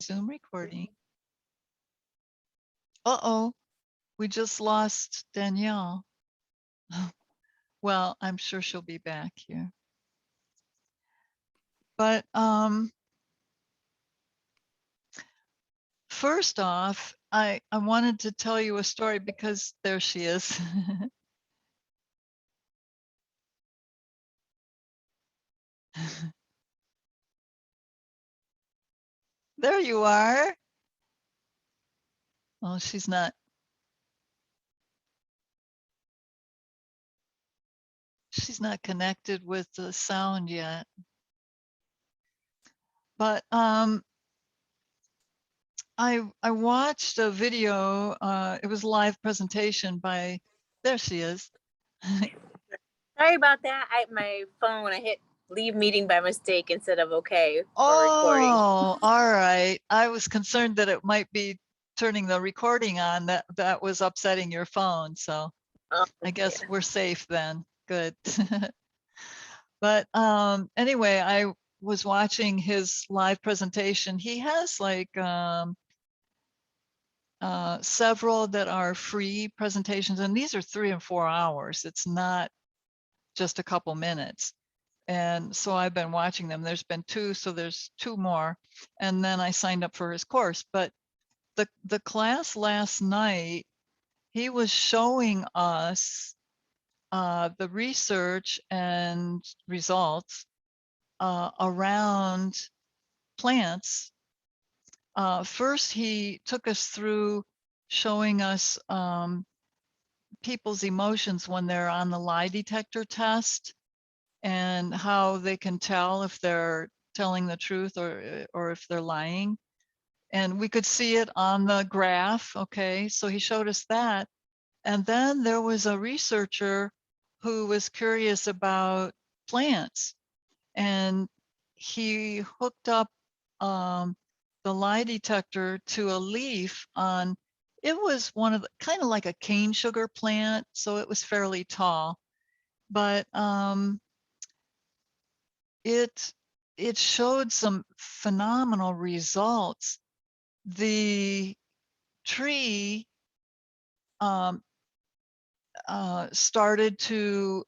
Zoom recording. Uh-oh, we just lost Danielle. Well, I'm sure she'll be back here. But first off, I wanted to tell you a story because there she is. There you are. Oh, she's not connected with the sound yet. But I watched a video. It was a live presentation by. There she is. Sorry about that. My phone, when I hit leave meeting by mistake instead of okay for recording. Oh, all right. I was concerned that it might be turning the recording on that was upsetting your phone. So I guess we're safe then. Good. But anyway, I was watching his live presentation. He has like several that are free presentations, and these are 3 and 4 hours. It's not just a couple minutes. And so I've been watching them. There's been 2, so there's 2 more. And then I signed up for his course. But the class last night, he was showing us the research and results around plants. First, he took us through showing us people's emotions when they're on the lie detector test and how they can tell if they're telling the truth or if they're lying. And we could see it on the graph. Okay, so he showed us that. And then there was a researcher who was curious about plants, and he hooked up the lie detector to a leaf on, it was one of the kind of like a cane sugar plant, so it was fairly tall, but it showed some phenomenal results. The tree started to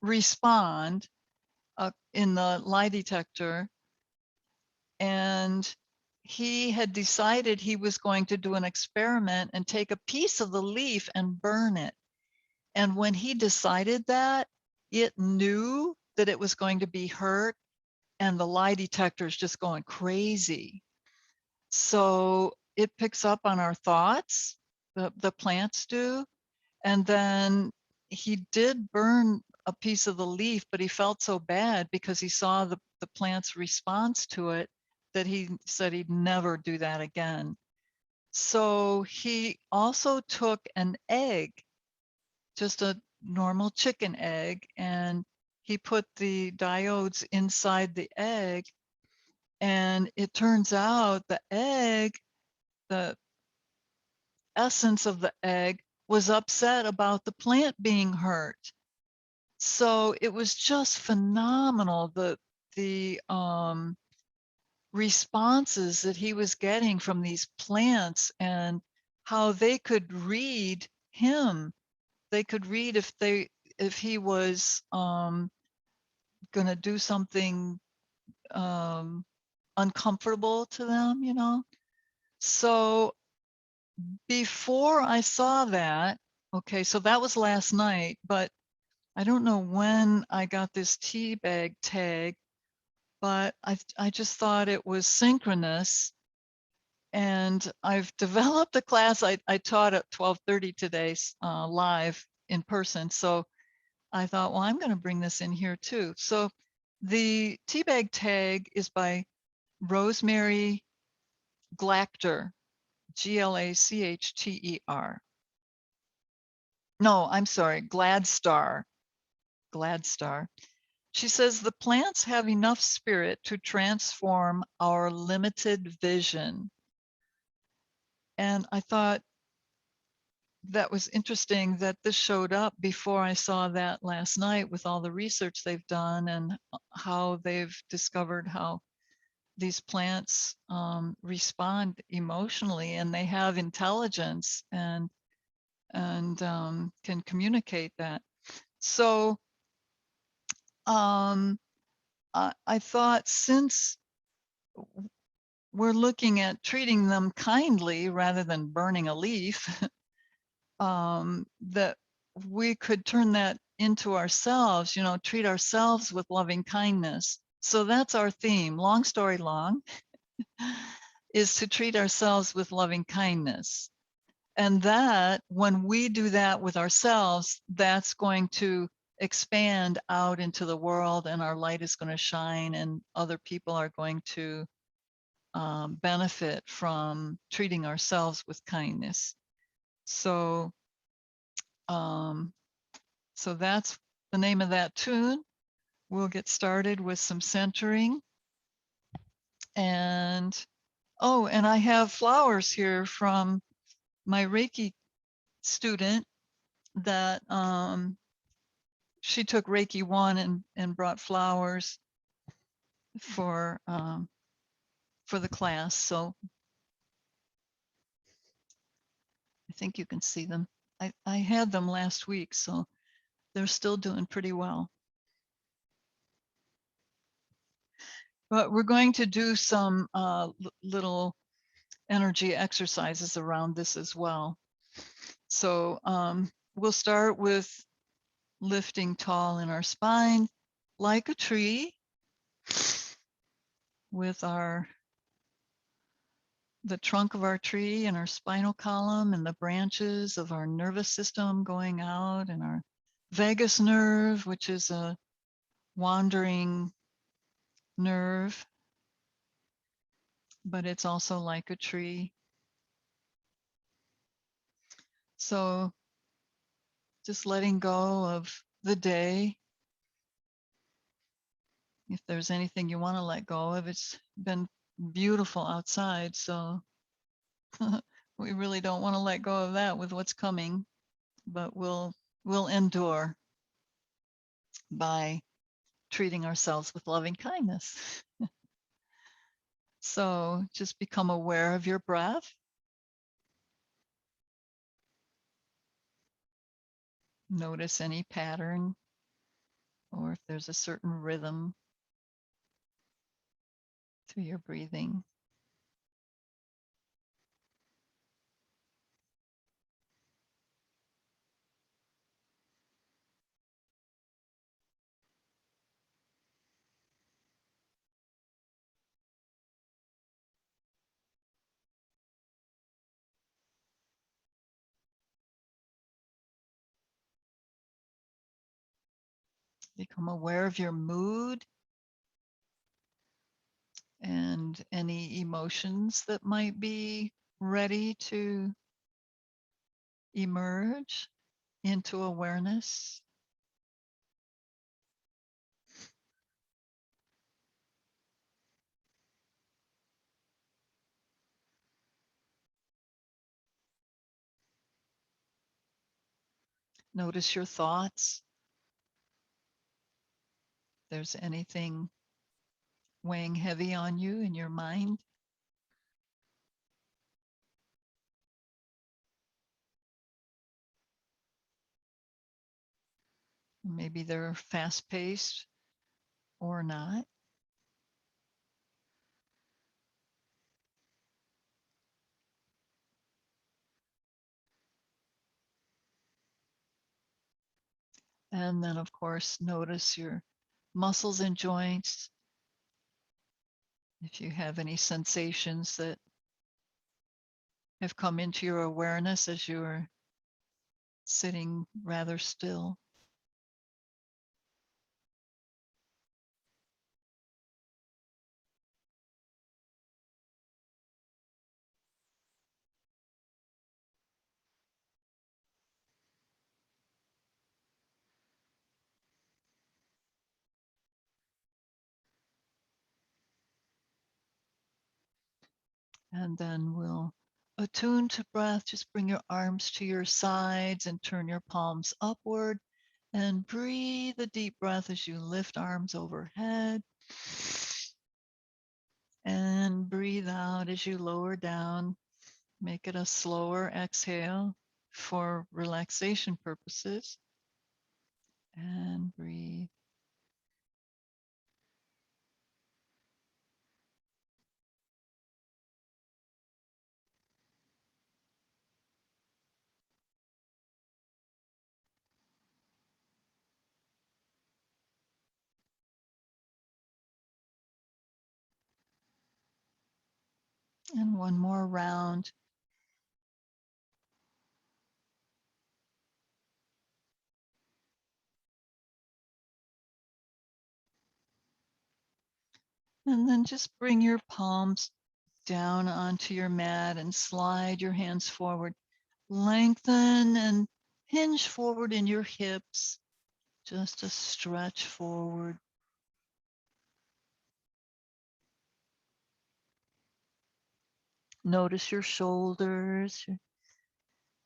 respond in the lie detector, and he had decided he was going to do an experiment and take a piece of the leaf and burn it. And when he decided that, it knew that it was going to be hurt, and the lie detector is just going crazy. So it picks up on our thoughts, the plants do. And then he did burn a piece of the leaf, but he felt so bad because he saw the plant's response to it that he said he'd never do that again. So he also took an egg, just a normal chicken egg, and he put the diodes inside the egg. And it turns out the egg, the essence of the egg, was upset about the plant being hurt. So it was just phenomenal, the responses that he was getting from these plants and how they could read him. They could read if he was going to do something uncomfortable to them, you know. So before I saw that, okay, so that was last night, but I don't know when I got this tea bag tag, but I just thought it was synchronous. And I've developed a class. I taught at 12:30 today, live in person. So I thought, well, I'm going to bring this in here too. So the tea bag tag is by Rosemary Glachter, Glachter. No, I'm sorry, Gladstar. Gladstar. She says the plants have enough spirit to transform our limited vision. And I thought that was interesting that this showed up before I saw that last night with all the research they've done and how they've discovered how these plants respond emotionally, and they have intelligence and can communicate that. So I thought, since we're looking at treating them kindly rather than burning a leaf, that we could turn that into ourselves, treat ourselves with loving kindness. So that's our theme. Long story long, is to treat ourselves with loving kindness. And that, when we do that with ourselves, that's going to expand out into the world, and our light is going to shine, and other people are going to benefit from treating ourselves with kindness. So, so that's the name of that tune. We'll get started with some centering. And, oh, and I have flowers here from my Reiki student that she took Reiki 1 and brought flowers for the class. So I think you can see them. I had them last week, so they're still doing pretty well. But we're going to do some little energy exercises around this as well. So we'll start with lifting tall in our spine like a tree, with the trunk of our tree and our spinal column and the branches of our nervous system going out, and our vagus nerve, which is a wandering nerve, but it's also like a tree. So just letting go of the day. If there's anything you want to let go of, it's been beautiful outside, so we really don't want to let go of that with what's coming, but we'll endure by treating ourselves with loving kindness. So just become aware of your breath. Notice any pattern, or if there's a certain rhythm to your breathing. Become aware of your mood and any emotions that might be ready to emerge into awareness. Notice your thoughts. If there's anything weighing heavy on you in your mind, maybe they're fast paced or not. And then, of course, notice your muscles and joints. If you have any sensations that have come into your awareness as you're sitting rather still. And then we'll attune to breath. Just bring your arms to your sides and turn your palms upward, and breathe a deep breath as you lift arms overhead breathe out as you lower down. Make it a slower exhale for relaxation purposes. And breathe. And one more round. And then just bring your palms down onto your mat and slide your hands forward. Lengthen and hinge forward in your hips. Just a stretch forward. Notice your shoulders.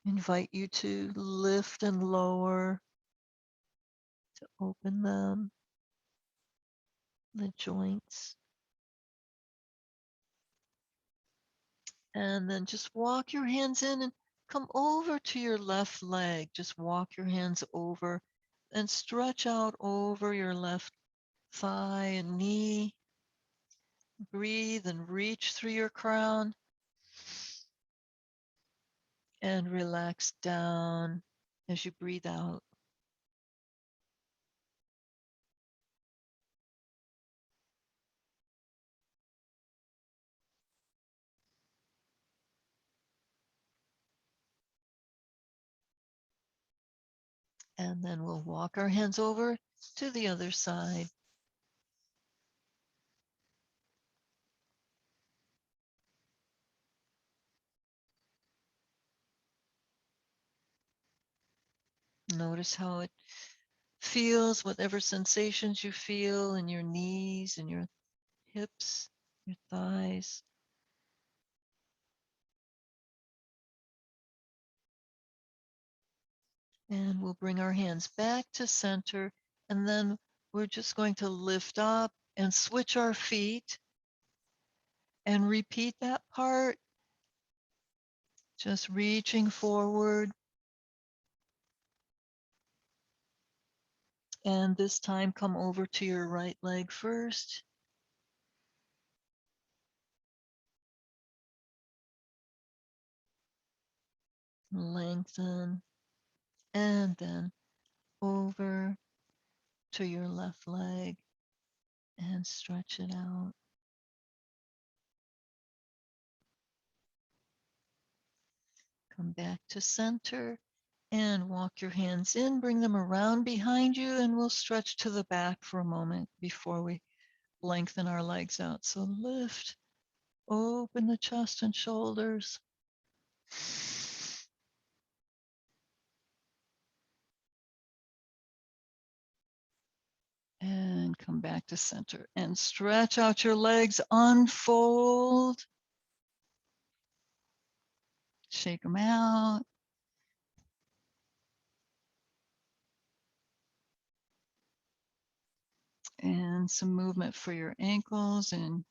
Invite you to lift and lower, to open them, the joints. And then just walk your hands in and come over to your left leg. Just walk your hands over and stretch out over your left thigh and knee. Breathe and reach through your crown and relax down as you breathe out. And then we'll walk our hands over to the other side. Notice how it feels, whatever sensations you feel in your knees and your hips, your thighs. And we'll bring our hands back to center. And then we're just going to lift up and switch our feet and repeat that part. Just reaching forward. And this time come over to your right leg first. Lengthen. And then over to your left leg and stretch it out. Come back to center and walk your hands in, bring them around behind you, and we'll stretch to the back for a moment before we lengthen our legs out. So lift, open the chest and shoulders. And come back to center and stretch out your legs, unfold, shake them out. And some movement for your ankles and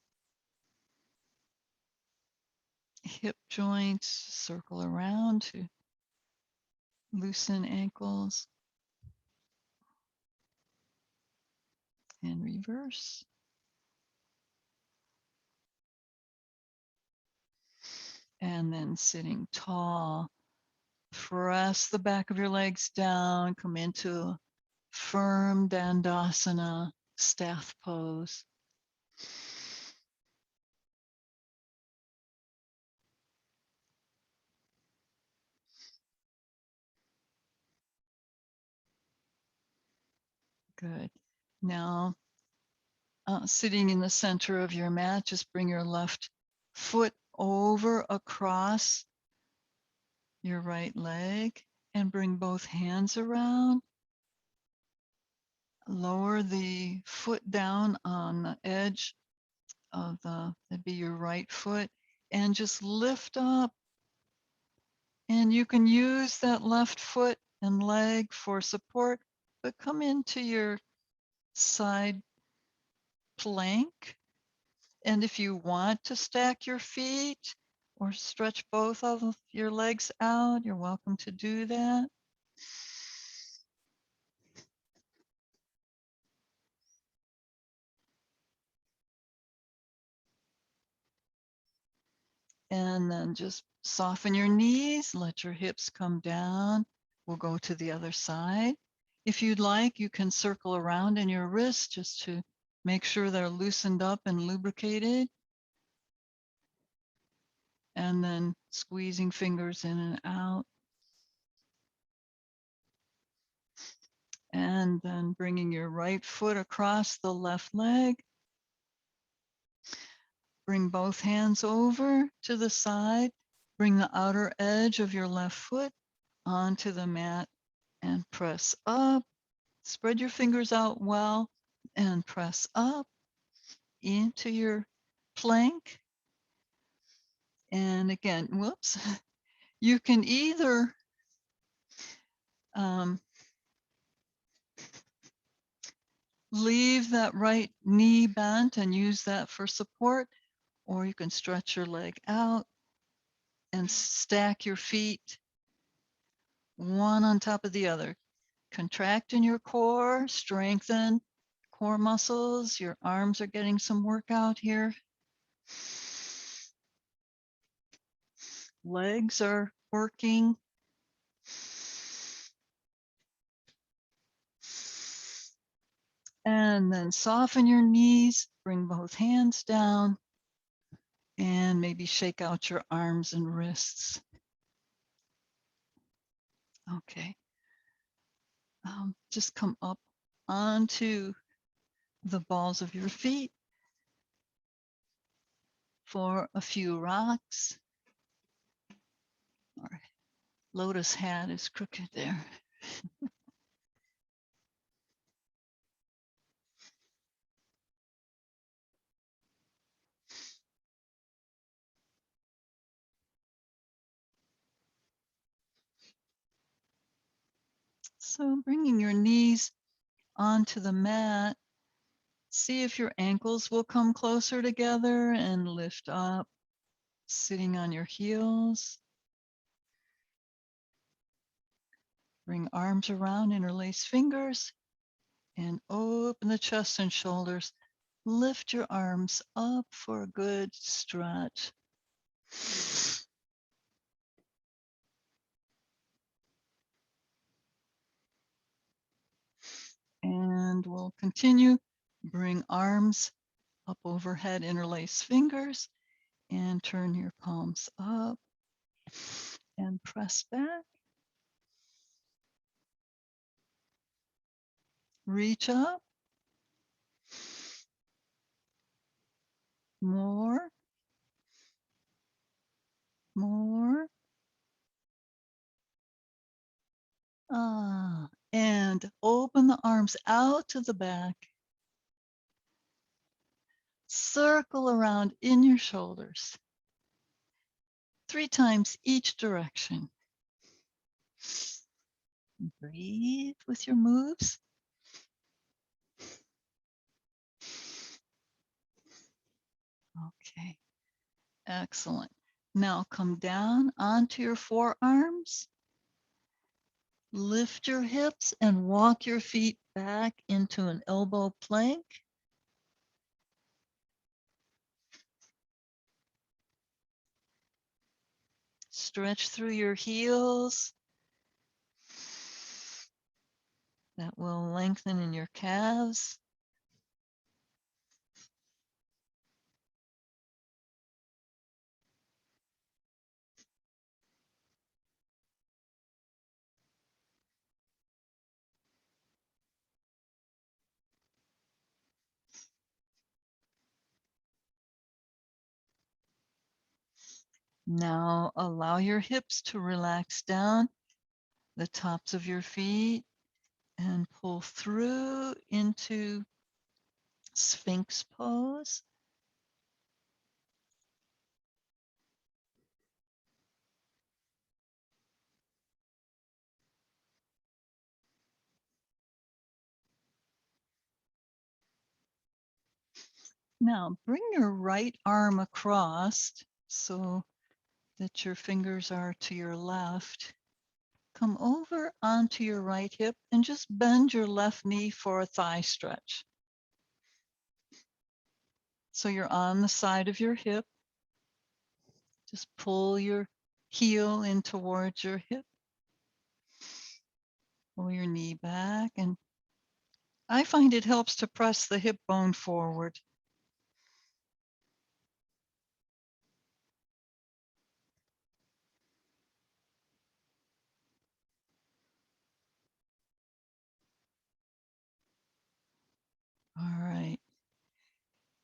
hip joints. Circle around to loosen ankles and reverse. And then sitting tall, press the back of your legs down, come into firm Dandasana, staff pose. Good. Now, sitting in the center of your mat, just bring your left foot over across your right leg and bring both hands around. Lower the foot down on the edge of that'd be your right foot, and just lift up. And you can use that left foot and leg for support, but come into your side plank And if you want to stack your feet or stretch both of your legs out, you're welcome to do that. And then just soften your knees, let your hips come down. We'll go to the other side. If you'd like, you can circle around in your wrists just to make sure they're loosened up and lubricated. And then squeezing fingers in and out. And then bringing your right foot across the left leg. Bring both hands over to the side. Bring the outer edge of your left foot onto the mat and press up. Spread your fingers out well and press up into your plank. And again, whoops, you can either leave that right knee bent and use that for support, or you can stretch your leg out and stack your feet one on top of the other. Contract in your core, strengthen core muscles. Your arms are getting some workout here. Legs are working. And then soften your knees, bring both hands down, and maybe shake out your arms and wrists. Okay. Just come up onto the balls of your feet for a few rocks. Our lotus hat is crooked there. So bringing your knees onto the mat, see if your ankles will come closer together and lift up, sitting on your heels. Bring arms around, interlace fingers, and open the chest and shoulders. Lift your arms up for a good stretch. And we'll continue. Bring arms up overhead, interlace fingers, and turn your palms up and press back. Reach up. More. More. And open the arms out to the back. Circle around in your shoulders. 3 times each direction. Breathe with your moves. Okay, excellent. Now come down onto your forearms. Lift your hips and walk your feet back into an elbow plank. Stretch through your heels. That will lengthen in your calves. Now allow your hips to relax down the tops of your feet and pull through into Sphinx pose. Now bring your right arm across so that your fingers are to your left. Come over onto your right hip and just bend your left knee for a thigh stretch. So you're on the side of your hip. Just pull your heel in towards your hip. Pull your knee back. And I find it helps to press the hip bone forward. All right.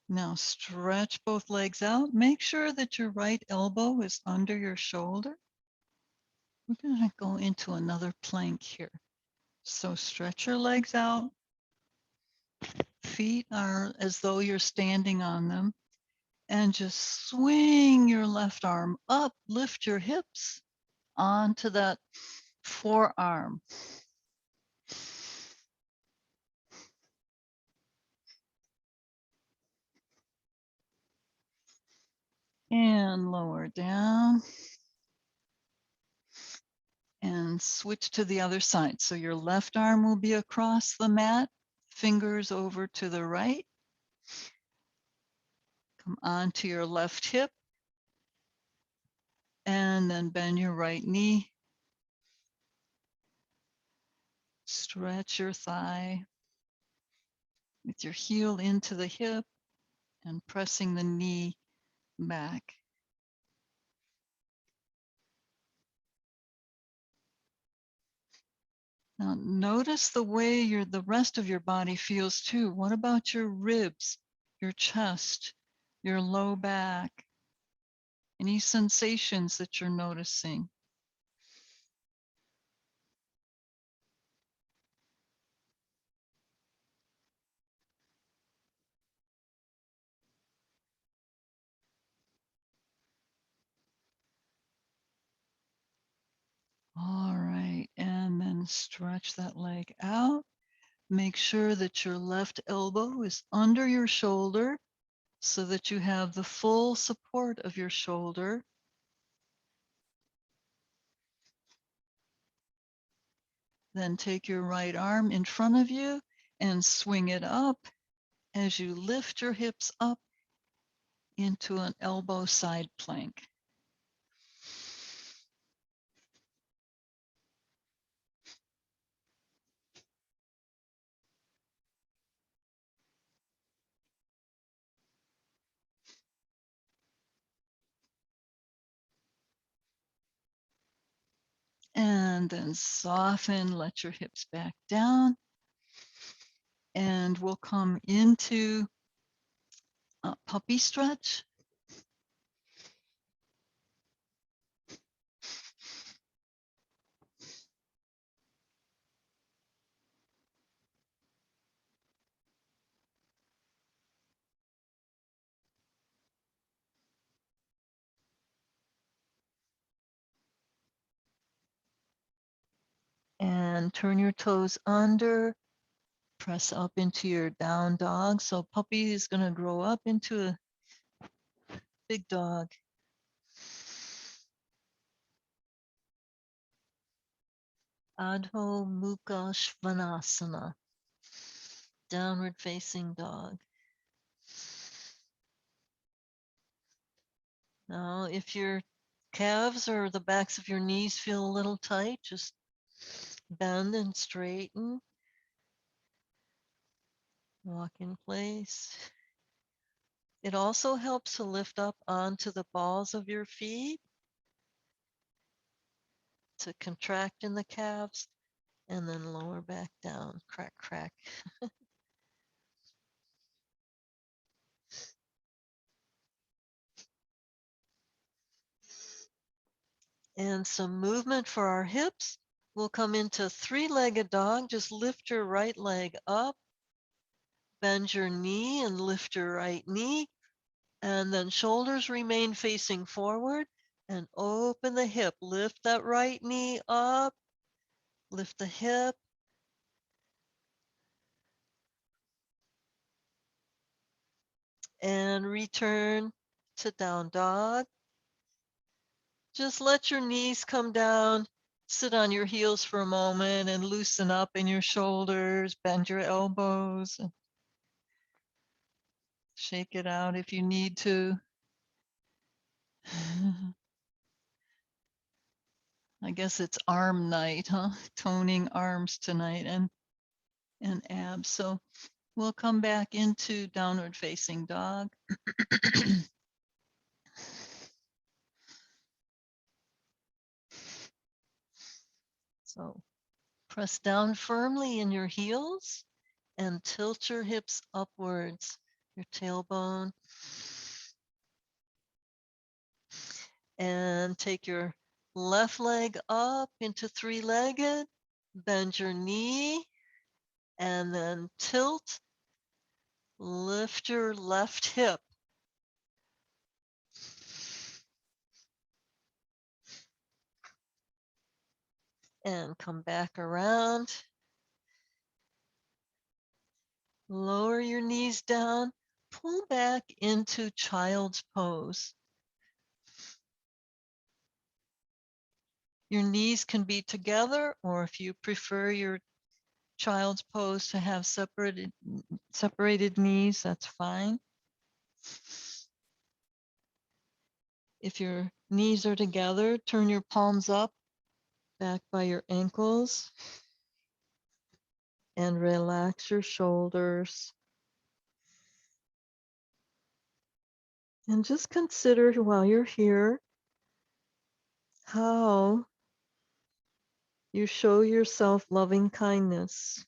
Now stretch both legs out. Make sure that your right elbow is under your shoulder. We're going to go into another plank here. So stretch your legs out. Feet are as though you're standing on them. And just swing your left arm up. Lift your hips onto that forearm. And lower down. And switch to the other side. So your left arm will be across the mat, fingers over to the right. Come onto your left hip. And then bend your right knee. Stretch your thigh with your heel into the hip and pressing the knee back. Now notice the way the rest of your body feels too. What about your ribs, your chest, your low back? Any sensations that you're noticing? All right, and then stretch that leg out. Make sure that your left elbow is under your shoulder so that you have the full support of your shoulder. Then take your right arm in front of you and swing it up as you lift your hips up into an elbow side plank. And then soften, let your hips back down. And we'll come into a puppy stretch. And turn your toes under, press up into your down dog. So puppy is going to grow up into a big dog. Adho Mukha Svanasana, downward facing dog. Now, if your calves or the backs of your knees feel a little tight, just bend and straighten. Walk in place. It also helps to lift up onto the balls of your feet, to contract in the calves, and then lower back down. Crack, crack. And some movement for our hips. We'll come into three-legged dog. Just lift your right leg up, bend your knee and lift your right knee. And then shoulders remain facing forward and open the hip. Lift that right knee up, lift the hip. and return to down dog. Just let your knees come down, sit on your heels for a moment and loosen up in your shoulders, bend your elbows, and shake it out if you need to. I guess it's arm night, huh? Toning arms tonight and abs. So we'll come back into downward facing dog. So press down firmly in your heels and tilt your hips upwards, your tailbone. And take your left leg up into three-legged, bend your knee, and then tilt, lift your left hip. And come back around. Lower your knees down, pull back into child's pose. Your knees can be together, or if you prefer your child's pose to have separated knees, that's fine. If your knees are together, turn your palms up, back by your ankles, and relax your shoulders. And just consider while you're here how you show yourself loving kindness.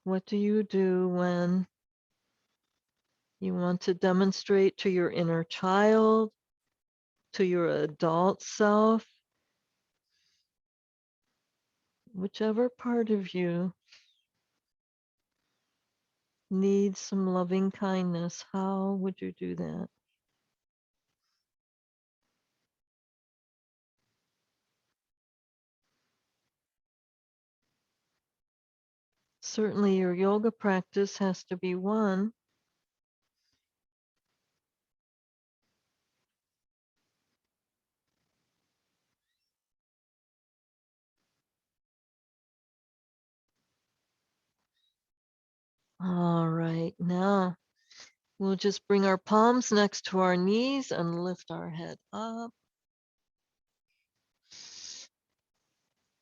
What do you do when you want to demonstrate to your inner child, to your adult self, whichever part of you needs some loving kindness? How would you do that? Certainly your yoga practice has to be one. All right, now we'll just bring our palms next to our knees and lift our head up.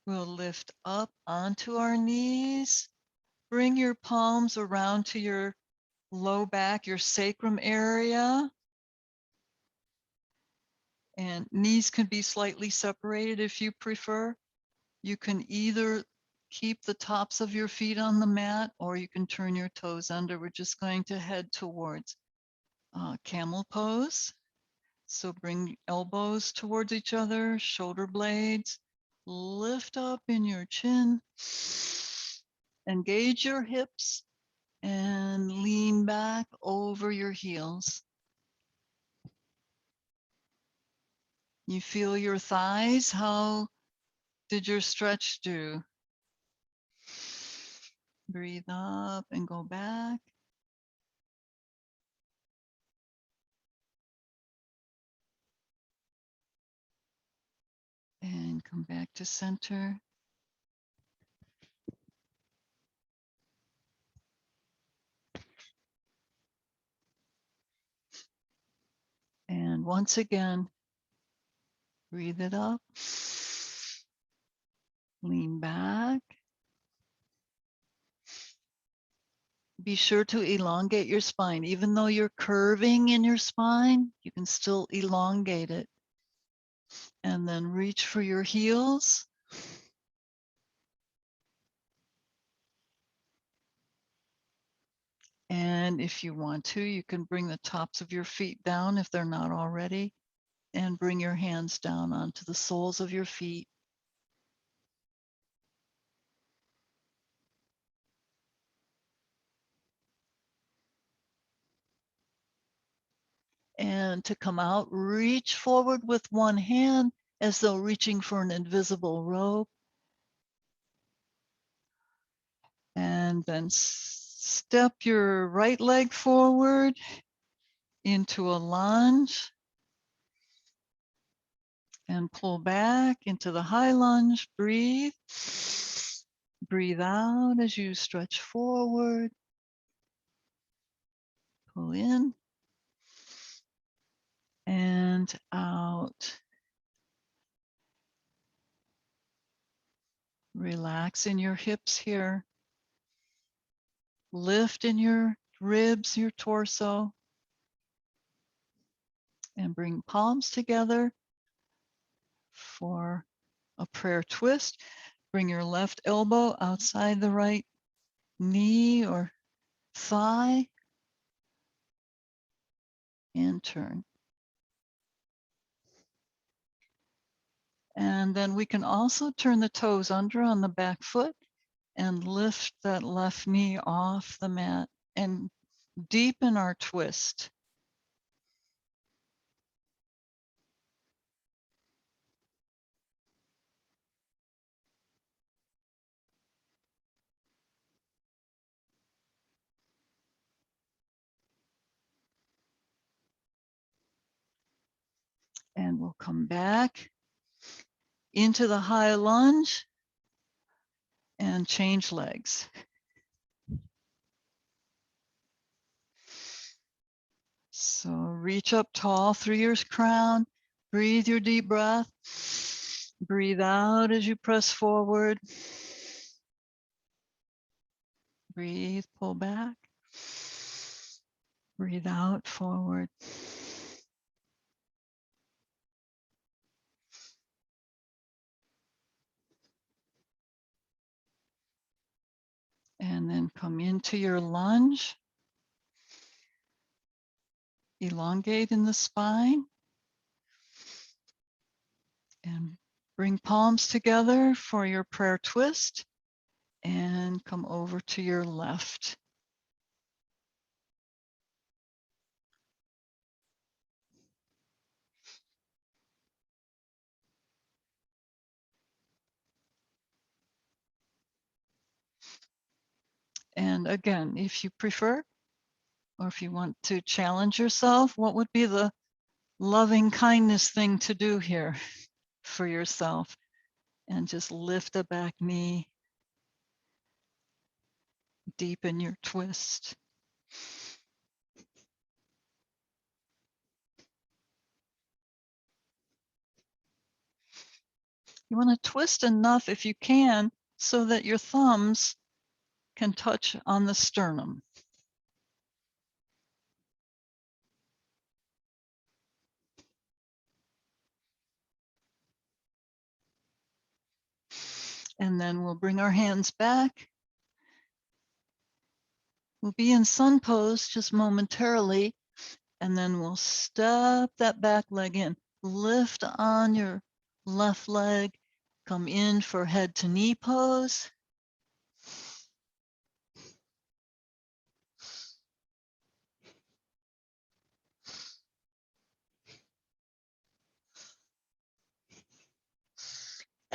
We'll lift up onto our knees. Bring your palms around to your low back, your sacrum area. And knees can be slightly separated if you prefer. You can either keep the tops of your feet on the mat or you can turn your toes under. We're just going to head towards camel pose. So bring elbows towards each other, shoulder blades, lift up in your chin, engage your hips, and lean back over your heels. You feel your thighs? How did your stretch do? Breathe up and go back. And come back to center. And once again, breathe it up. Lean back. Be sure to elongate your spine. Even though you're curving in your spine, you can still elongate it. And then reach for your heels. And if you want to, you can bring the tops of your feet down if they're not already, and bring your hands down onto the soles of your feet. And to come out, reach forward with one hand as though reaching for an invisible rope. And then Step your right leg forward into a lunge and pull back into the high lunge. Breathe. Breathe out as you stretch forward. Pull in and out. Relax in your hips here. Lift in your ribs, your torso. And bring palms together for a prayer twist. Bring your left elbow outside the right knee or thigh and turn. And then we can also turn the toes under on the back foot and lift that left knee off the mat and deepen our twist. And we'll come back into the high lunge and change legs. So reach up tall through your crown. Breathe your deep breath. Breathe out as you press forward. Breathe, pull back. Breathe out, forward. And then come into your lunge. Elongate in the spine. And bring palms together for your prayer twist. And come over to your left. And again, if you prefer, or if you want to challenge yourself, what would be the loving kindness thing to do here for yourself? And just lift the back knee, deepen your twist. You want to twist enough if you can so that your thumbs can touch on the sternum. And then we'll bring our hands back. We'll be in sun pose just momentarily, and then we'll step that back leg in. Lift on your left leg, come in for head to knee pose.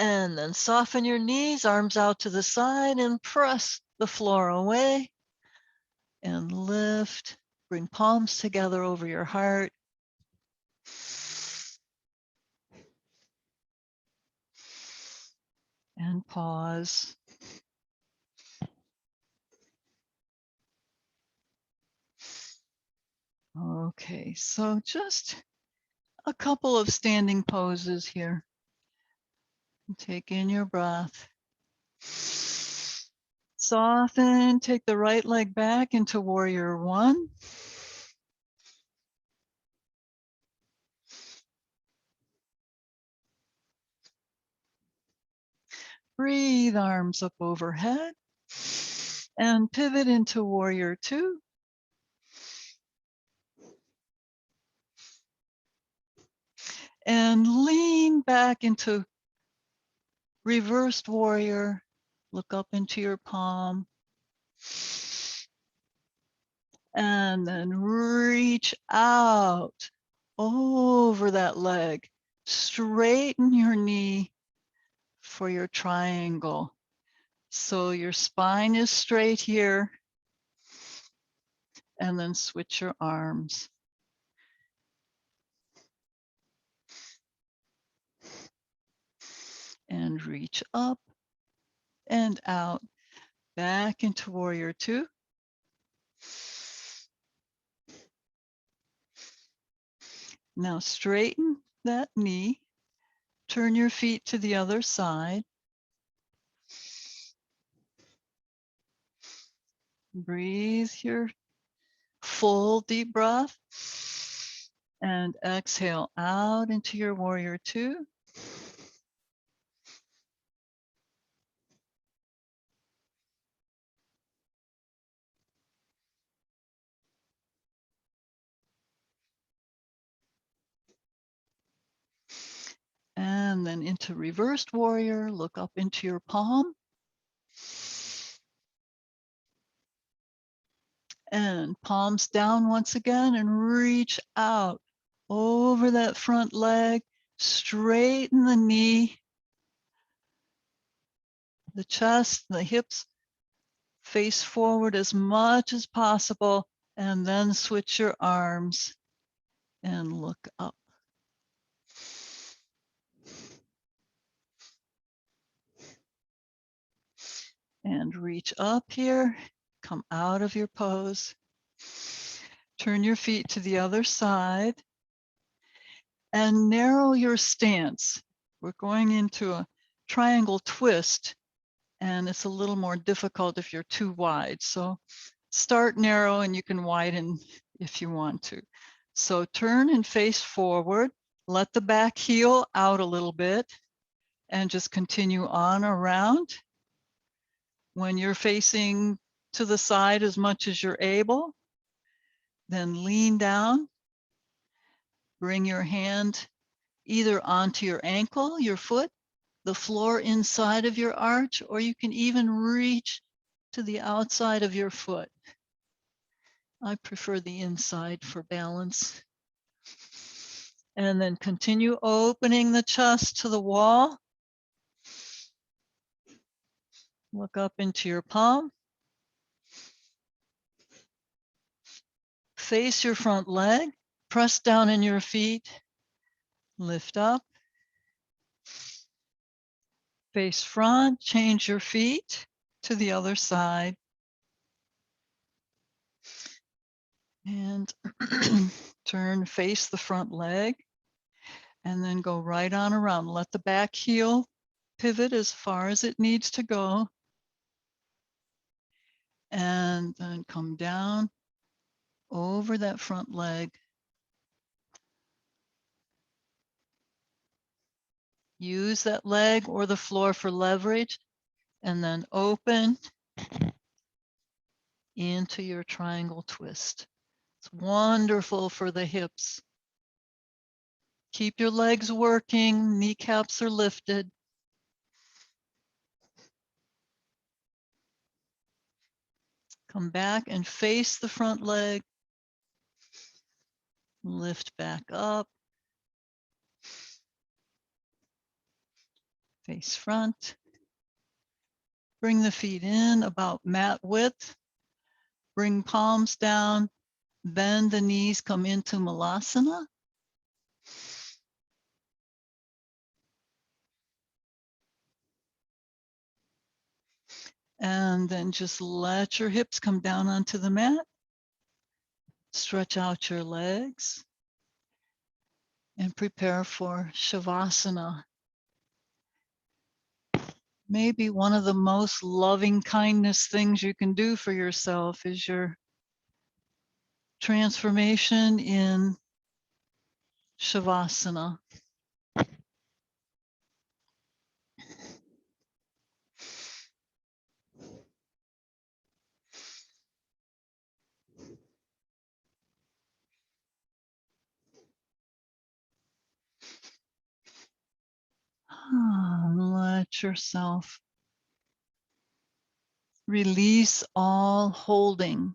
And then soften your knees, arms out to the side, and press the floor away. And lift, bring palms together over your heart. And pause. Okay, so just a couple of standing poses here. Take in your breath. Soften, take the right leg back into warrior one. Breathe, arms up overhead. And pivot into warrior two. And lean back into reversed warrior. Look up into your palm. And then reach out over that leg. Straighten your knee for your triangle. So your spine is straight here. and then switch your arms. And reach up and out, back into warrior two. Now straighten that knee, turn your feet to the other side. Breathe your full deep breath and exhale out into your warrior two. And then into reversed warrior, look up into your palm. And palms down once again and reach out over that front leg, straighten the knee, the chest, the hips, face forward as much as possible, and then switch your arms and look up. And reach up here, come out of your pose. Turn your feet to the other side and narrow your stance. We're going into a triangle twist, and it's a little more difficult if you're too wide. So start narrow and you can widen if you want to. So turn and face forward, let the back heel out a little bit, and just continue on around. When you're facing to the side as much as you're able, then lean down, bring your hand either onto your ankle, your foot, the floor inside of your arch, or you can even reach to the outside of your foot. I prefer the inside for balance. And then continue opening the chest to the wall. Look up into your palm. Face your front leg. Press down in your feet. Lift up. Face front. Change your feet to the other side. And turn, face the front leg. And then go right on around. Let the back heel pivot as far as it needs to go. And then come down over that front leg. Use that leg or the floor for leverage, and then open into your triangle twist. It's wonderful for the hips. Keep your legs working, kneecaps are lifted. Come back and face the front leg. Lift back up. Face front. Bring the feet in about mat width. Bring palms down. Bend the knees, come into Malasana. And then just let your hips come down onto the mat. Stretch out your legs and prepare for Shavasana. Maybe one of the most loving kindness things you can do for yourself is your transformation in Shavasana. Let yourself release all holding.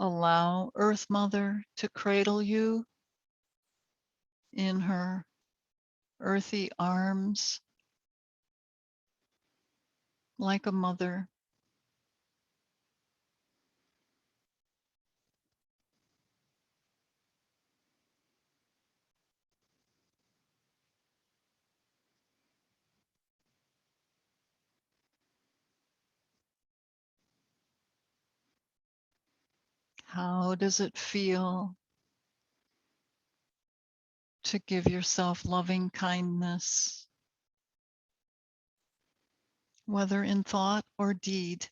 Allow Earth Mother to cradle you in her earthy arms like a mother. How does it feel to give yourself loving kindness, whether in thought or deed?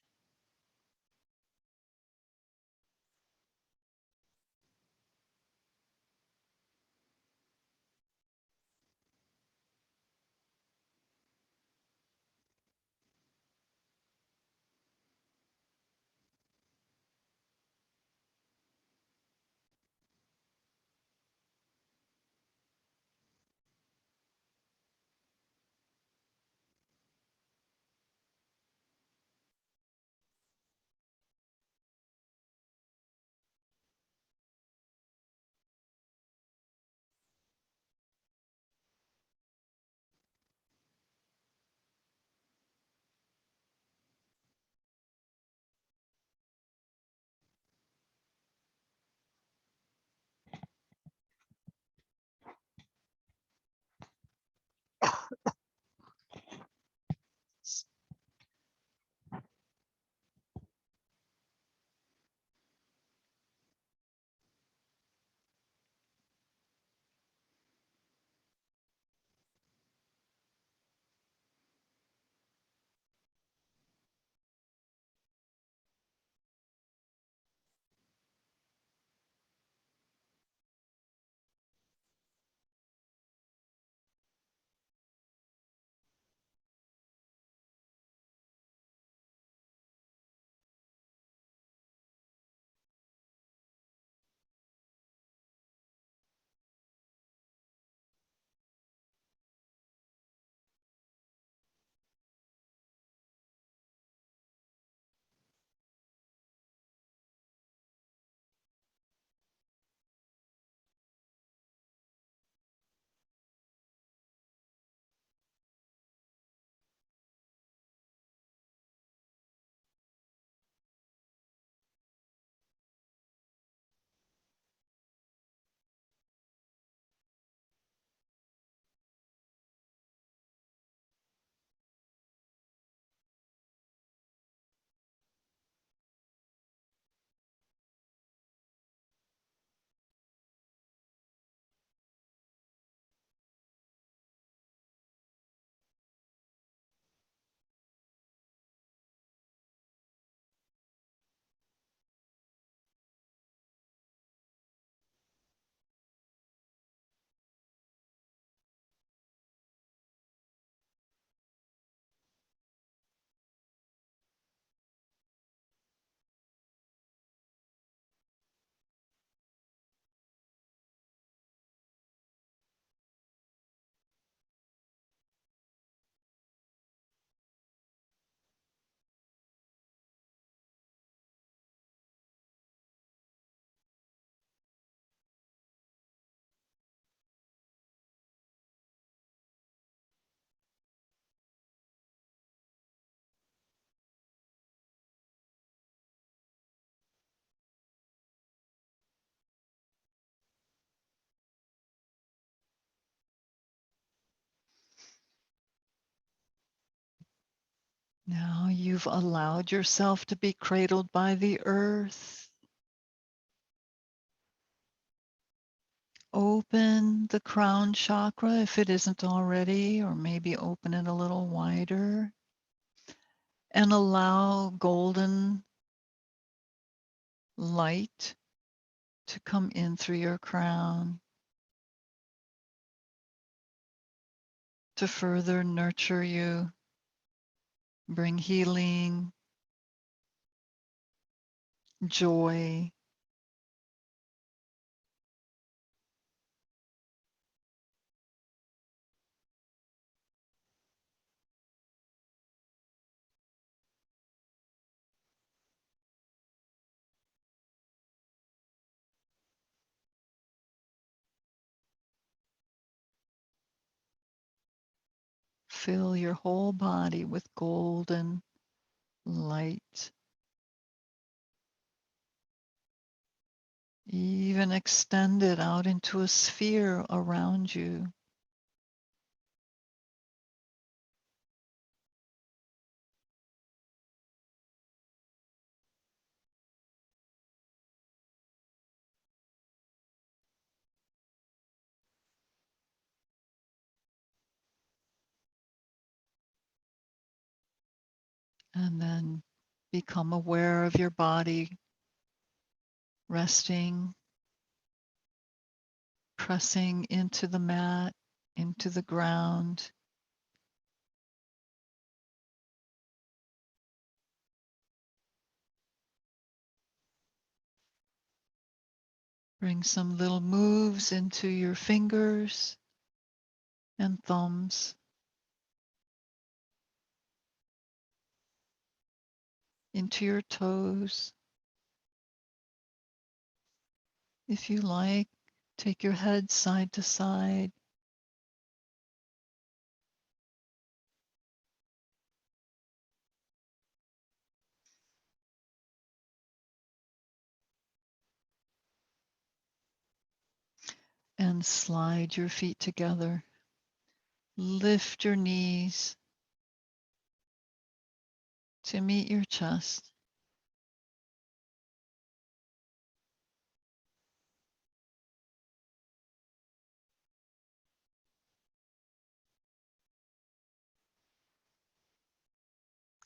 Now you've allowed yourself to be cradled by the earth. Open the crown chakra if it isn't already, or maybe open it a little wider, and allow golden light to come in through your crown to further nurture you, bring healing, joy. fill your whole body with golden light. Even extend it out into a sphere around you. And then become aware of your body resting, pressing into the mat, into the ground. Bring some little moves into your fingers and thumbs, into your toes. If you like, take your head side to side. And slide your feet together. Lift your knees to meet your chest.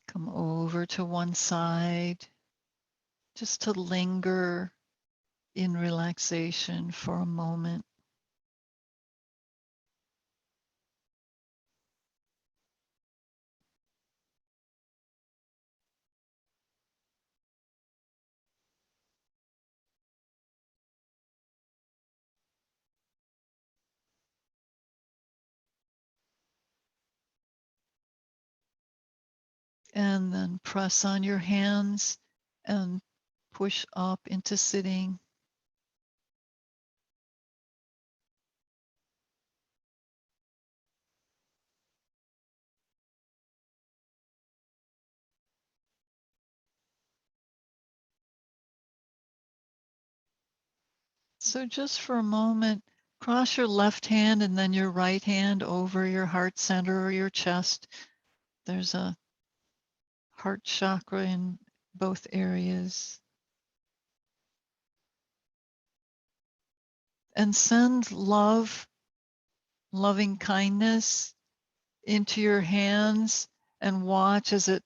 Come over to one side just to linger in relaxation for a moment. And then press on your hands and push up into sitting. So just for a moment, cross your left hand and then your right hand over your heart center or your chest. There's a heart chakra in both areas. And send love, loving kindness into your hands and watch as it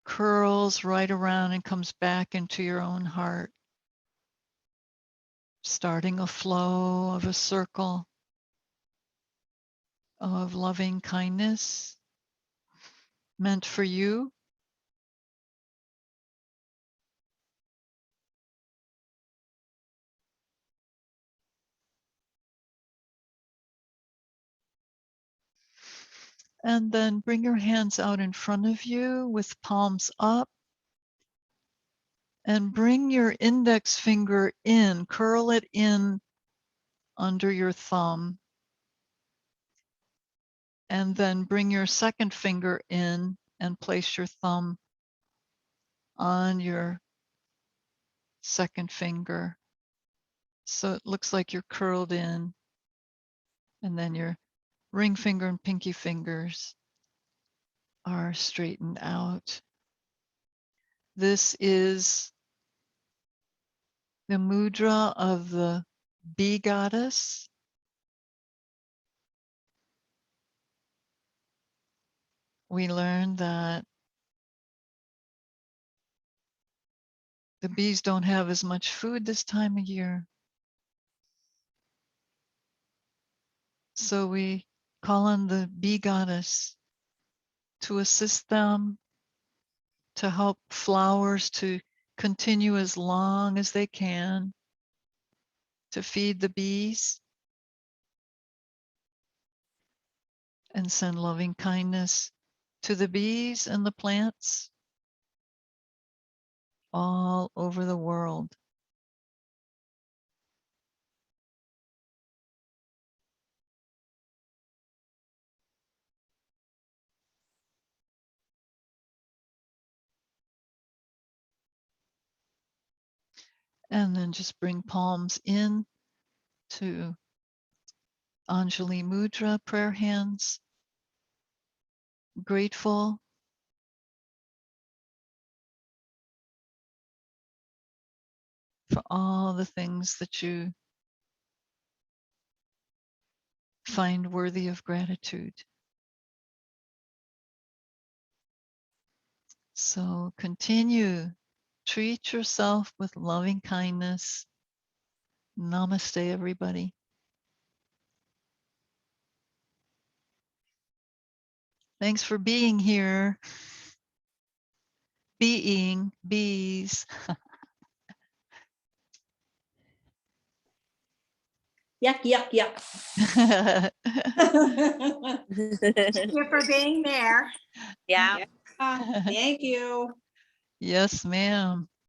curls right around and comes back into your own heart, starting a flow of a circle of loving kindness meant for you. And then bring your hands out in front of you with palms up and bring your index finger in, curl it in under your thumb. And then bring your second finger in and place your thumb on your second finger. So it looks like you're curled in, and then your ring finger and pinky fingers are straightened out. This is the mudra of the bee goddess. We learned that the bees don't have as much food this time of year. So we call on the bee goddess to assist them, to help flowers to continue as long as they can, to feed the bees and send loving kindness to the bees and the plants all over the world. And then just bring palms in to Anjali Mudra, prayer hands. Grateful for all the things that you find worthy of gratitude. So continue, treat yourself with loving kindness. Namaste, everybody. Thanks for being here. Being bees. Yuck, yuck, yuck. Thank you for being there. Yeah. Thank you. Yes, ma'am.